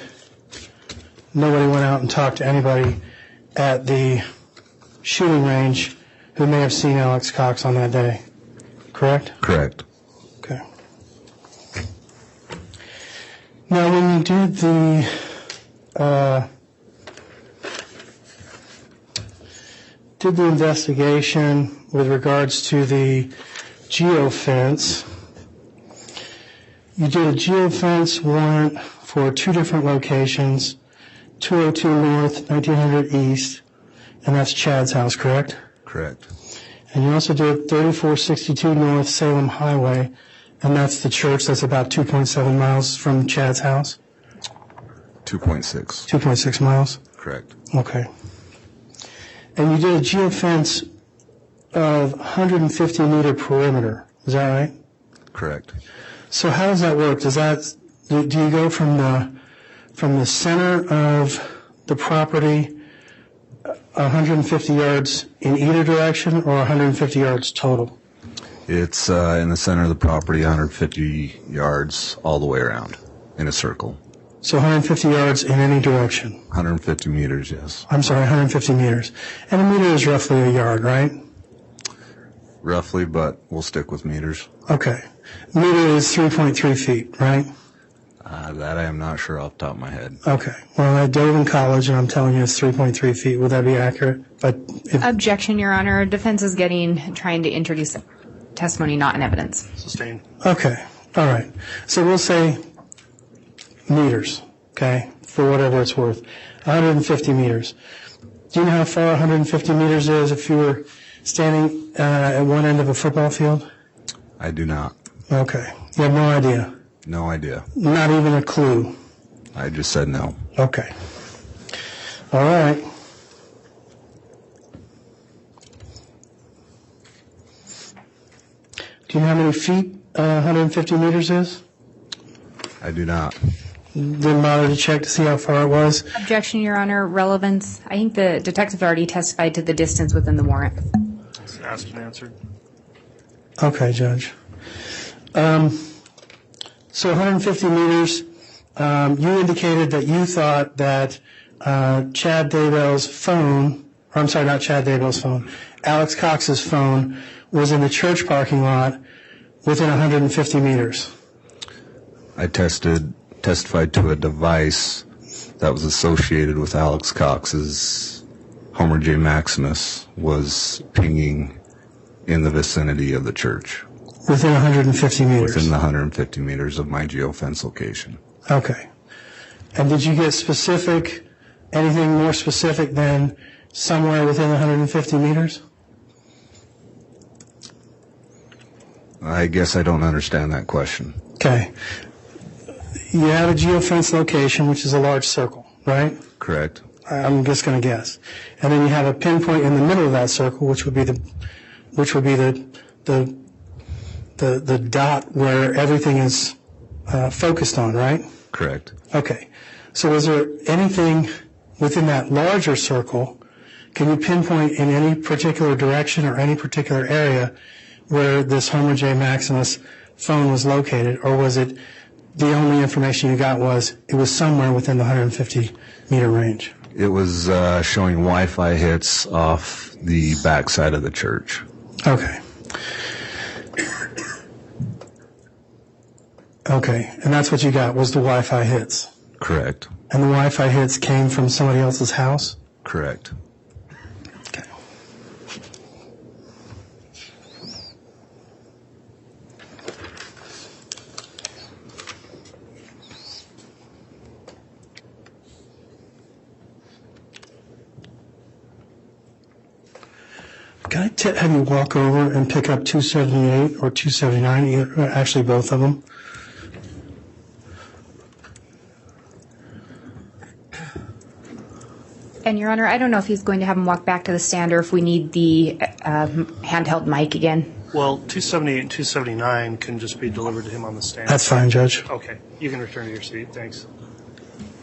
nobody went out and talked to anybody at the shooting range who may have seen Alex Cox on that day, correct? Correct. Okay. Now, when you did the investigation with regards to the geofence, you did a geofence warrant for two different locations, 202 North, 1900 East, and that's Chad's house, correct? Correct. And you also did 3462 North Salem Highway, and that's the church that's about 2.7 miles from Chad's house? 2.6. 2.6 miles? Correct. Okay. And you did a geofence of 150-meter perimeter, is that right? Correct. So how does that work? Do you go from the center of the property 150 yards in either direction, or 150 yards total? It's in the center of the property, 150 yards all the way around in a circle. So 150 yards in any direction? 150 meters, yes. I'm sorry, 150 meters. And a meter is roughly a yard, right? Roughly, but we'll stick with meters. Okay. Meter is 3.3 feet, right? That I am not sure off the top of my head. Okay. Well, I dove in college, and I'm telling you it's 3.3 feet. Would that be accurate? Objection, Your Honor. Defense is trying to introduce testimony, not in evidence. Sustained. Okay. All right. So we'll say meters, okay, for whatever it's worth. 150 meters. Do you know how far 150 meters is if you were standing at one end of a football field? I do not. Okay. You have no idea? No idea. Not even a clue? I just said no. Okay. All right. Do you know how many feet 150 meters is? I do not. Didn't bother to check to see how far it was? Objection, Your Honor. Relevance. I think the detective already testified to the distance within the warrant. It's asked and answered. Okay, Judge. So 150 meters, you indicated that you thought that Chad Daybell's phone, or I'm sorry, not Chad Daybell's phone, Alex Cox's phone was in the church parking lot within 150 meters. I testified to a device that was associated with Alex Cox's Homer J. Maximus was pinging in the vicinity of the church. Within 150 meters? Within the 150 meters of my geofence location. Okay. And did you get anything more specific than somewhere within 150 meters? I guess I don't understand that question. Okay. you have a geofence location, which is a large circle, right? Correct. I'm just going to guess. And then you have a pinpoint in the middle of that circle, which would be the dot where everything is focused on, right? Correct. Okay. So is there anything within that larger circle, can you pinpoint in any particular direction or any particular area where this Homer J. Maximus phone was located, or was it the only information you got was it was somewhere within the 150-meter range? It was showing Wi-Fi hits off the backside of the church. Okay. Okay, and that's what you got, was the Wi-Fi hits? Correct. And the Wi-Fi hits came from somebody else's house? Correct. Okay. Can I have you walk over and pick up 278 or 279, actually both of them? And Your Honor, I don't know if he's going to have him walk back to the stand or if we need the handheld mic again. Well, 278 and 279 can just be delivered to him on the stand. That's fine, Judge. Okay, you can return to your seat. Thanks.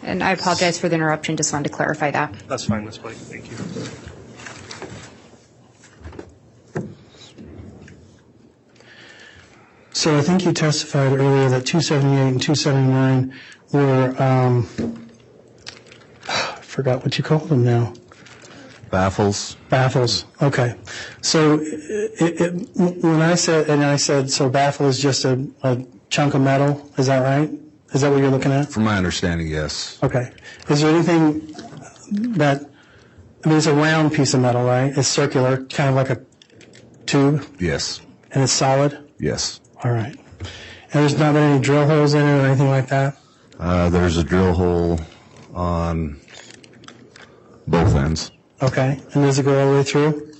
And I apologize for the interruption. Just wanted to clarify that. That's fine, Ms. Blake. Thank you. So I think you testified earlier that 278 and 279 were, I forgot what you called them now. Baffles. Baffles. Okay. So when I said, so baffle is just a chunk of metal, is that right? Is that what you're looking at? From my understanding, yes. Okay. Is there anything that, I mean, it's a round piece of metal, right? It's circular, kind of like a tube, Yes. and it's solid? Yes. All right. And there's not been any drill holes in it or anything like that? There's a drill hole on both ends. Okay. And does it go all the way through?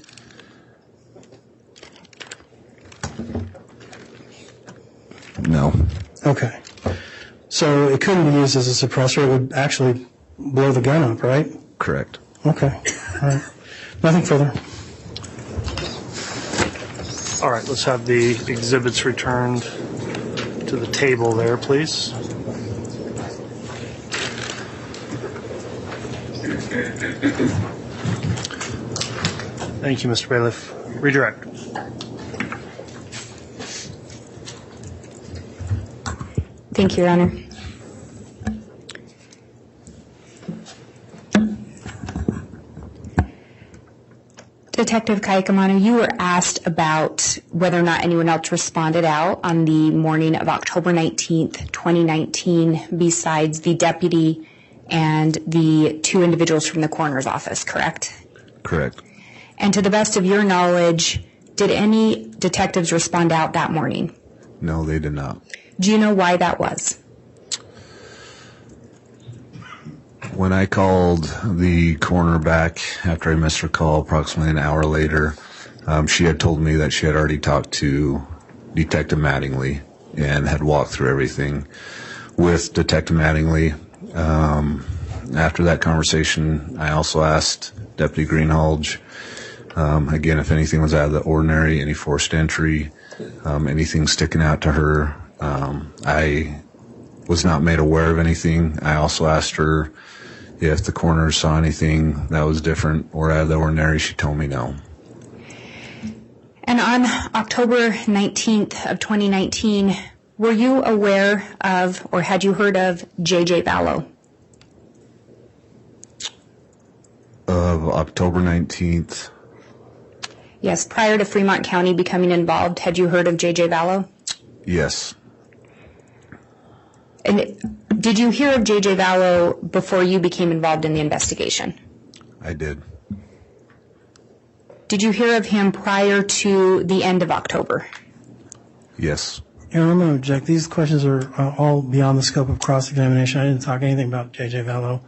No. Okay. So it couldn't be used as a suppressor. It would actually blow the gun up, right? Correct. Okay. All right. Nothing further. All right, let's have the exhibits returned to the table there, please. Thank you, Mr. Bailiff. Redirect. Thank you, Your Honor. Detective Kaikamanu, you were asked about whether or not anyone else responded out on the morning of October 19th, 2019, besides the deputy and the two individuals from the coroner's office, correct? Correct. And to the best of your knowledge, did any detectives respond out that morning? No, they did not. Do you know why that was? When I called the coroner back after I missed her call approximately an hour later, she had told me that she had already talked to Detective Mattingly and had walked through everything with Detective Mattingly. After that conversation, I also asked Deputy Greenhalgh, again, if anything was out of the ordinary, any forced entry, anything sticking out to her. I was not made aware of anything. I also asked her if the coroner saw anything that was different or out of the ordinary. She told me no. And on October 19th of 2019, were you aware of or had you heard of JJ Vallow? Of October 19th? Yes, prior to Fremont County becoming involved, had you heard of JJ Vallow? Yes. And did you hear of JJ Vallow before you became involved in the investigation? I did. Did you hear of him prior to the end of October? Yes. Aaron, I'm going to object. These questions are all beyond the scope of cross-examination. I didn't talk anything about JJ Vallow.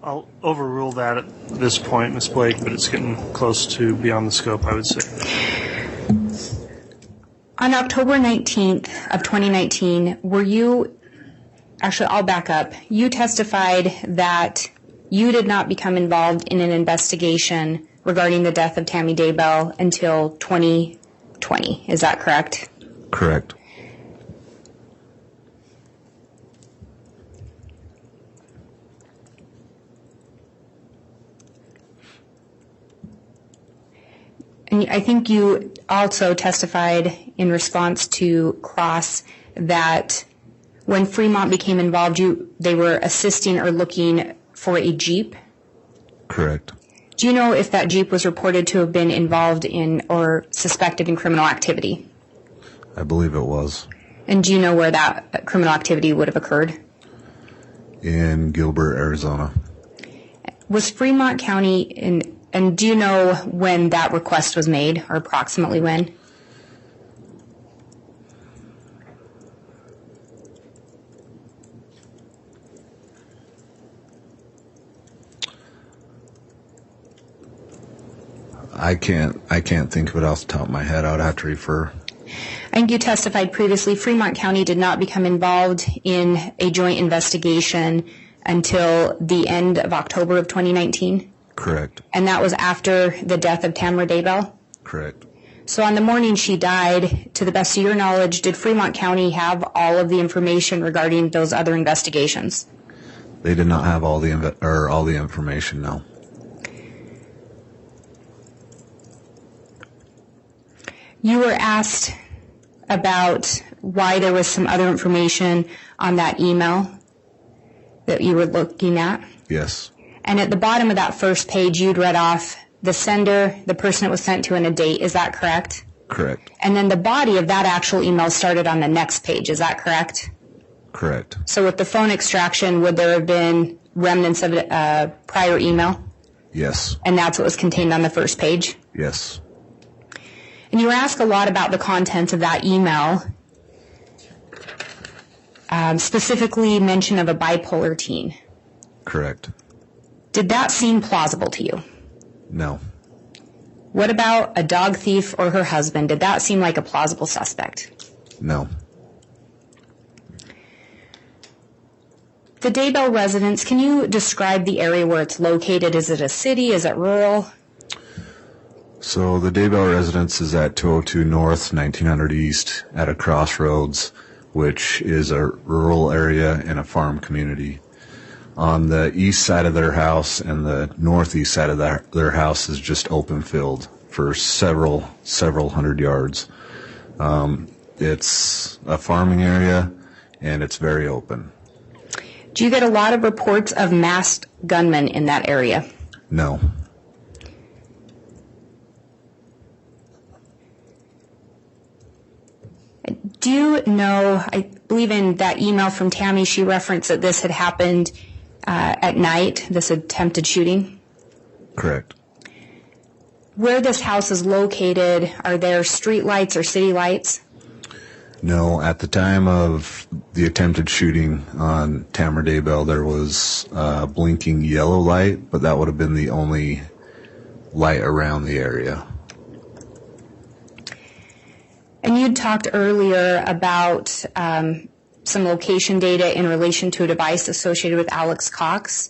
I'll overrule that at this point, Ms. Blake, but it's getting close to beyond the scope, I would say. On October 19th of 2019, actually, I'll back up. You testified that you did not become involved in an investigation regarding the death of Tammy Daybell until 2020. Is that correct? Correct. And I think you also testified in response to Cross that when Fremont became involved, they were assisting or looking for a Jeep. Correct. Do you know if that Jeep was reported to have been involved in or suspected in criminal activity? I believe it was. And do you know where that criminal activity would have occurred? In Gilbert, Arizona. Was Fremont County and do you know when that request was made, or approximately when? I can't think of it off the top of my head. I would have to refer. I think you testified previously Fremont County did not become involved in a joint investigation until the end of October of 2019? Correct. And that was after the death of Tamara Daybell? Correct. So on the morning she died, to the best of your knowledge, did Fremont County have all of the information regarding those other investigations? They did not have all the information, no. You were asked about why there was some other information on that email that you were looking at? Yes. And at the bottom of that first page, you'd read off the sender, the person it was sent to, and a date. Is that correct? Correct. And then the body of that actual email started on the next page. Is that correct? Correct. So with the phone extraction, would there have been remnants of a prior email? Yes. And that's what was contained on the first page? Yes. And you were asked a lot about the contents of that email, specifically mention of a bipolar teen. Correct. Did that seem plausible to you? No. What about a dog thief or her husband? Did that seem like a plausible suspect? No. The Daybell residence, can you describe the area where it's located? Is it a city? Is it rural? So the Daybell residence is at 202 North, 1900 East, at a crossroads, which is a rural area and a farm community. On the east side of their house and the northeast side of their house is just open field for several hundred yards. It's a farming area, and it's very open. Do you get a lot of reports of masked gunmen in that area? No. Do you know, I believe in that email from Tammy, she referenced that this had happened at night, this attempted shooting? Correct. Where this house is located, are there street lights or city lights? No, at the time of the attempted shooting on Tamara Daybell, there was a blinking yellow light, but that would have been the only light around the area. And you'd talked earlier about some location data in relation to a device associated with Alex Cox.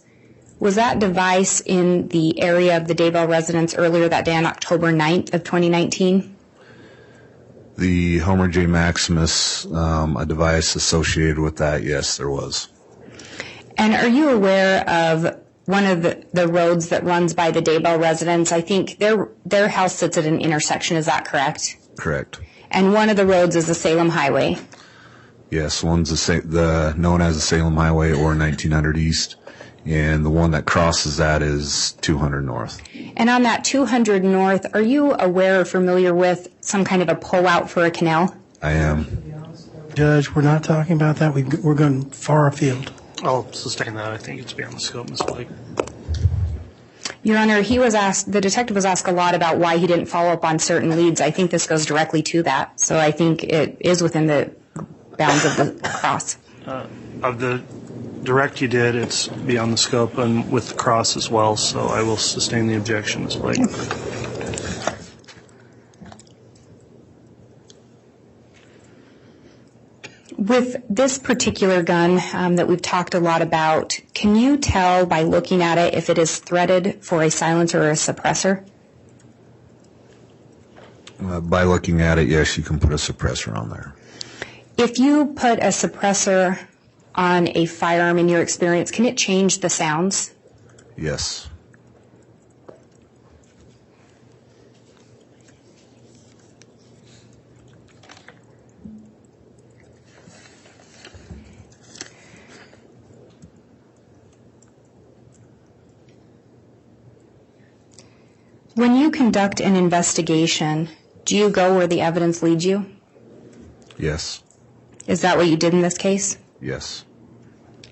Was that device in the area of the Daybell residence earlier that day on October 9th of 2019? The Homer J. Maximus, a device associated with that, yes, there was. And are you aware of one of the roads that runs by the Daybell residence? I think their house sits at an intersection, is that correct? Correct. And one of the roads is the Salem Highway. Yes, one's the known as the Salem Highway or 1900 East, and the one that crosses that is 200 North. And on that 200 North, are you aware or familiar with some kind of a pullout for a canal? I am. Judge, we're not talking about that. We're going far afield. I'll sustain that. I think it's beyond the scope, Ms. Blake. Your Honor, the detective was asked a lot about why he didn't follow up on certain leads. I think this goes directly to that. So I think it is within the bounds of the cross. Of the direct you did, it's beyond the scope, and with the cross as well, so I will sustain the objection, Ms. Blake. With this particular gun that we've talked a lot about, can you tell by looking at it if it is threaded for a silencer or a suppressor? By looking at it, yes, you can put a suppressor on there. If you put a suppressor on a firearm in your experience, can it change the sounds? Yes. When you conduct an investigation, do you go where the evidence leads you? Yes. Is that what you did in this case? Yes.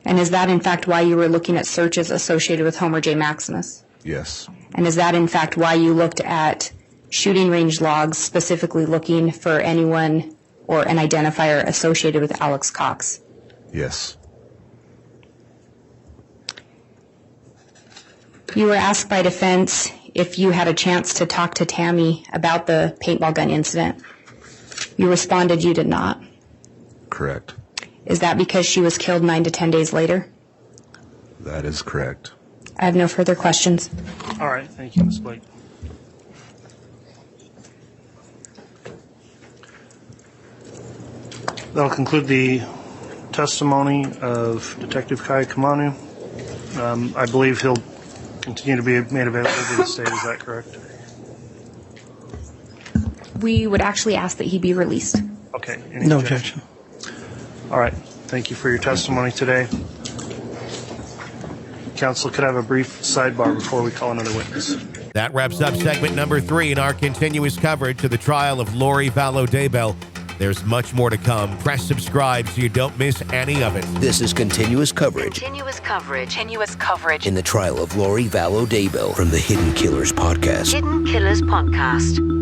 And is that in fact why you were looking at searches associated with Homer J. Maximus? Yes. And is that in fact why you looked at shooting range logs, specifically looking for anyone or an identifier associated with Alex Cox? Yes. You were asked by defense if you had a chance to talk to Tammy about the paintball gun incident. You responded you did not. Correct. Is that because she was killed 9 to 10 days later? That is correct. I have no further questions. All right, thank you, Ms. Blake. That'll conclude the testimony of Detective Kai Kamanu. I believe he'll continue to be made available to the state. Is that correct? We would actually ask that he be released. Okay. No objection. All right. Thank you for your testimony today. Counsel, could I have a brief sidebar before we call another witness? That wraps up segment number 3 in our continuous coverage of the trial of Lori Vallow Daybell. There's much more to come. Press subscribe so you don't miss any of it. This is continuous coverage Continuous coverage. in the trial of Lori Vallow Daybell from the Hidden Killers podcast. Hidden Killers Podcast.